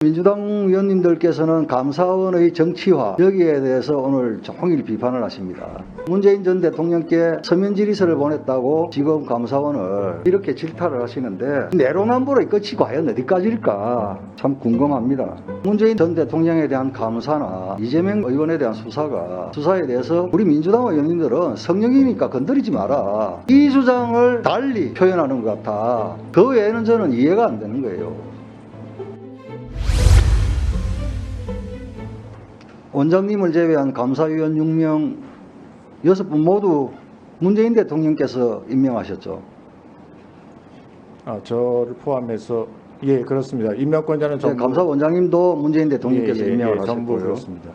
민주당 의원님들께서는 감사원의 정치화 여기에 대해서 오늘 종일 비판을 하십니다. 문재인 전 대통령께 서면 질의서를 보냈다고 지금 감사원을 이렇게 질타를 하시는데 내로남불의 끝이 과연 어디까지일까 참 궁금합니다. 문재인 전 대통령에 대한 감사나 이재명 의원에 대한 수사에 대해서 우리 민주당 의원님들은 성령이니까 건드리지 마라, 이 주장을 달리 표현하는 것 같아. 그 외에는 저는 이해가 안 되는 거예요. 원장님을 제외한 감사위원 6명 6분 모두 문재인 대통령께서 임명하셨죠. 저를 포함해서 예, 그렇습니다. 임명권자는 전부 감사원장님도 문재인 대통령께서 임명을 전부 하셨고요. 그렇습니다.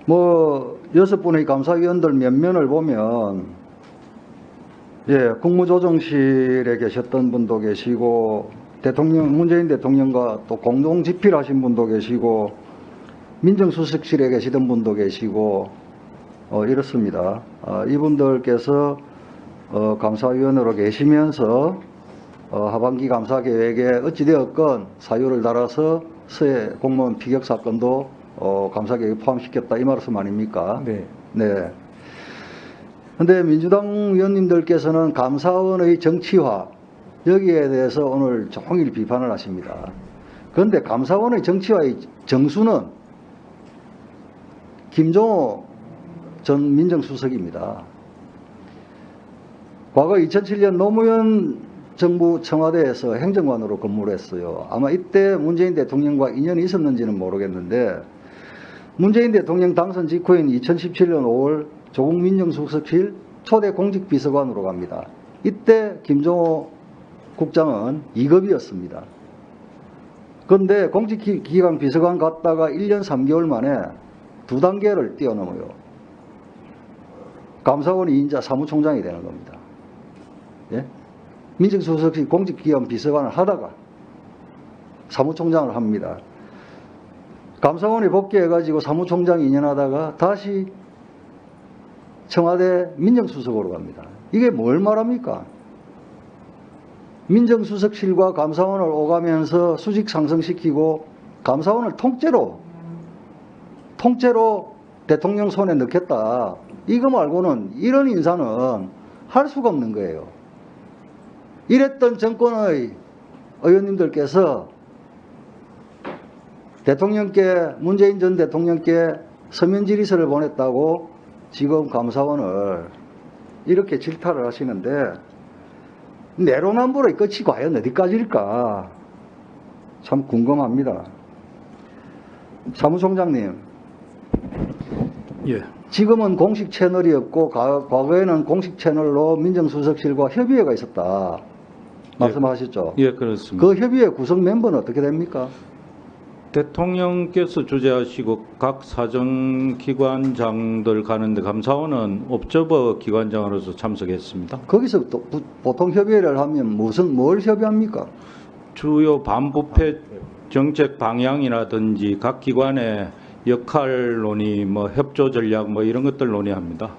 뭐 6분의 감사위원들 면면을 보면 국무조정실에 계셨던 분도 계시고 문재인 대통령과 또 공동 집필하신 분도 계시고 민정수석실에 계시던 분도 계시고 이렇습니다. 이분들께서 감사위원으로 계시면서 하반기 감사 계획에 어찌되었건 사유를 달아서 서해 공무원 피격 사건도 감사 계획에 포함시켰다 이 말씀 아닙니까? 네. 네. 근데 민주당 의원님들께서는 감사원의 정치화 여기에 대해서 오늘 종일 비판을 하십니다. 그런데 감사원의 정치화의 정수는 김종호 전 민정수석입니다. 과거 2007년 노무현 정부 청와대에서 행정관으로 근무를 했어요. 아마 이때 문재인 대통령과 인연이 있었는지는 모르겠는데 문재인 대통령 당선 직후인 2017년 5월 조국 민정수석실 초대 공직비서관으로 갑니다. 이때 김종호 국장은 2급이었습니다. 그런데 공직기강 비서관 갔다가 1년 3개월 만에 2단계를 뛰어넘어요. 감사원 2인자 사무총장이 되는 겁니다. 예? 민정수석실 공직기관 비서관을 하다가 사무총장을 합니다. 감사원에 복귀해가지고 사무총장 2년 하다가 다시 청와대 민정수석으로 갑니다. 이게 뭘 말합니까? 민정수석실과 감사원을 오가면서 수직 상승시키고 감사원을 통째로 대통령 손에 넣겠다. 이거 말고는 이런 인사는 할 수가 없는 거예요. 이랬던 정권의 의원님들께서 문재인 전 대통령께 서면 질의서를 보냈다고 지금 감사원을 이렇게 질타를 하시는데 내로남불의 끝이 과연 어디까지일까 참 궁금합니다. 사무총장님, 예. 지금은 공식 채널이 없고 과거에는 공식 채널로 민정수석실과 협의회가 있었다 말씀하셨죠? 예, 그렇습니다. 그 협의회 구성 멤버는 어떻게 됩니까? 대통령께서 주재하시고 각 사정기관장들 가는데 감사원은 옵저버 기관장으로서 참석했습니다. 거기서 또 보통 협의회를 하면 뭘 협의합니까? 주요 반부패 정책 방향이라든지 각 기관의 역할 논의, 협조 전략 이런 것들 논의합니다.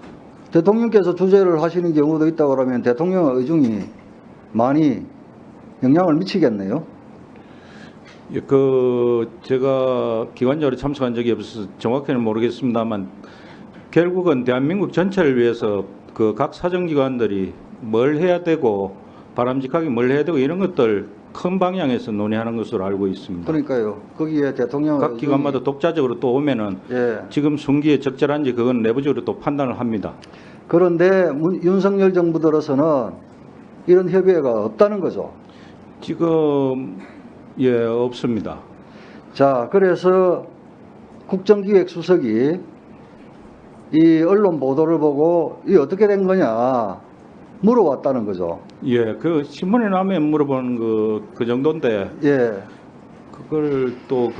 대통령께서 주재를 하시는 경우도 있다 그러면 대통령의 의중이 많이 영향을 미치겠네요. 제가 기관장으로 참석한 적이 없어서 정확히는 모르겠습니다만 결국은 대한민국 전체를 위해서 각 사정기관들이 뭘 해야 되고 바람직하게 뭘 해야 되고 이런 것들 큰 방향에서 논의하는 것으로 알고 있습니다. 그러니까요. 거기에 대통령 각 기관마다 독자적으로 또 오면은 지금 순기에 적절한지 그건 내부적으로 또 판단을 합니다. 그런데 윤석열 정부 들어서는 이런 협의회가 없다는 거죠. 지금 없습니다. 자, 그래서 국정기획수석이 이 언론 보도를 보고 이 어떻게 된 거냐 물어왔다는 거죠. 그 신문에 나면 물어보는 그 정도인데. 그걸 또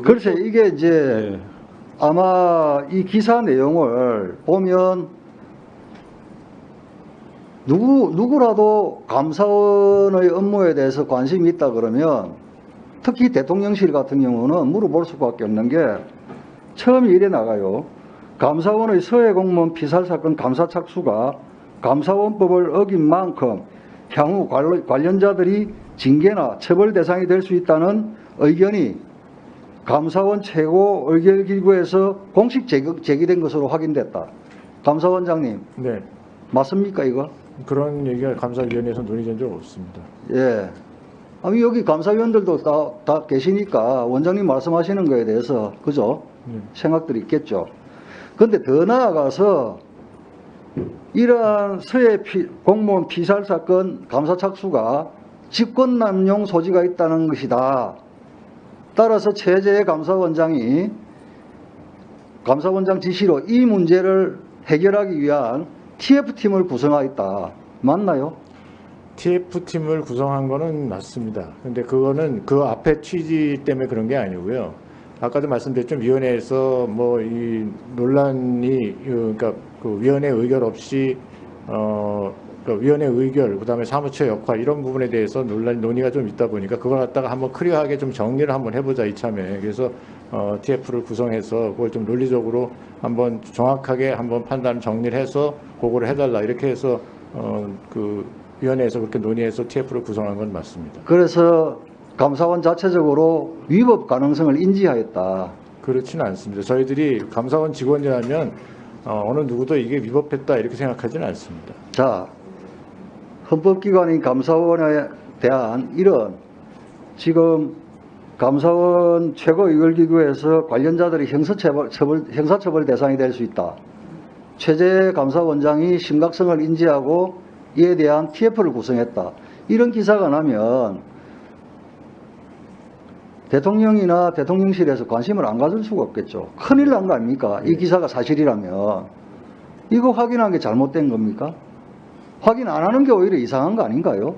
글쎄 이게 이제 아마 이 기사 내용을 보면 누구라도 감사원의 업무에 대해서 관심이 있다 그러면 특히 대통령실 같은 경우는 물어볼 수밖에 없는 게 처음이 이래 나가요. 감사원의 서해 공무원 피살 사건 감사 착수가 감사원법을 어긴 만큼 향후 관련자들이 징계나 처벌 대상이 될 수 있다는 의견이 감사원 최고 의결기구에서 공식 제기된 것으로 확인됐다. 감사원장님, 네, 맞습니까 이거? 그런 얘기가 감사위원회에서 논의된 적 없습니다. 예. 아니 여기 감사위원들도 다 계시니까 원장님 말씀하시는 거에 대해서 그죠? 생각들이 있겠죠. 그런데 더 나아가서 이러한 서해 공무원 피살 사건 감사 착수가 직권남용 소지가 있다는 것이다. 따라서 최재 감사원장이 감사원장 지시로 이 문제를 해결하기 위한 TF팀을 구성하였다. 맞나요? TF팀을 구성한 거는 맞습니다. 근데 그거는 그 앞에 취지 때문에 그런 게 아니고요. 아까도 말씀드렸죠. 위원회에서 뭐 이 논란이 그러니까 그 위원회 의결 없이 그 위원회 의결 그다음에 사무처 역할 이런 부분에 대해서 논의가 좀 있다 보니까 그걸 갖다가 한번 클리어하게 좀 정리를 한번 해보자 이참에. 그래서 TF를 구성해서 그걸 좀 논리적으로 한번 정확하게 한번 판단 정리를 해서 보고를 해달라 이렇게 해서 그 위원회에서 그렇게 논의해서 TF를 구성한 건 맞습니다. 그래서 감사원 자체적으로 위법 가능성을 인지하였다. 그렇지는 않습니다. 저희들이 감사원 직원이라면 어느 누구도 이게 위법했다 이렇게 생각하지는 않습니다. 자, 헌법기관인 감사원에 대한 이런 지금 감사원 최고의결기구에서 관련자들이 형사처벌 대상이 될 수 있다. 최재 감사원장이 심각성을 인지하고 이에 대한 TF를 구성했다. 이런 기사가 나면 대통령이나 대통령실에서 관심을 안 가질 수가 없겠죠. 큰일 난 거 아닙니까? 이 기사가 사실이라면. 이거 확인한 게 잘못된 겁니까? 확인 안 하는 게 오히려 이상한 거 아닌가요?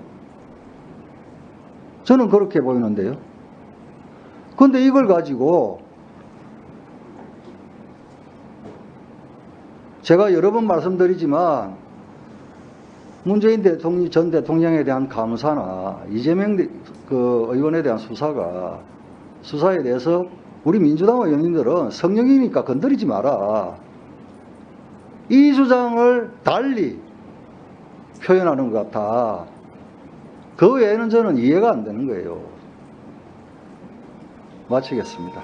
저는 그렇게 보이는데요. 그런데 이걸 가지고 제가 여러 번 말씀드리지만 문재인 전 대통령에 대한 감사나 이재명 그 의원에 대한 수사에 대해서 우리 민주당 의원님들은 성령이니까 건드리지 마라. 이 주장을 달리 표현하는 것 같아. 그 외에는 저는 이해가 안 되는 거예요. 마치겠습니다.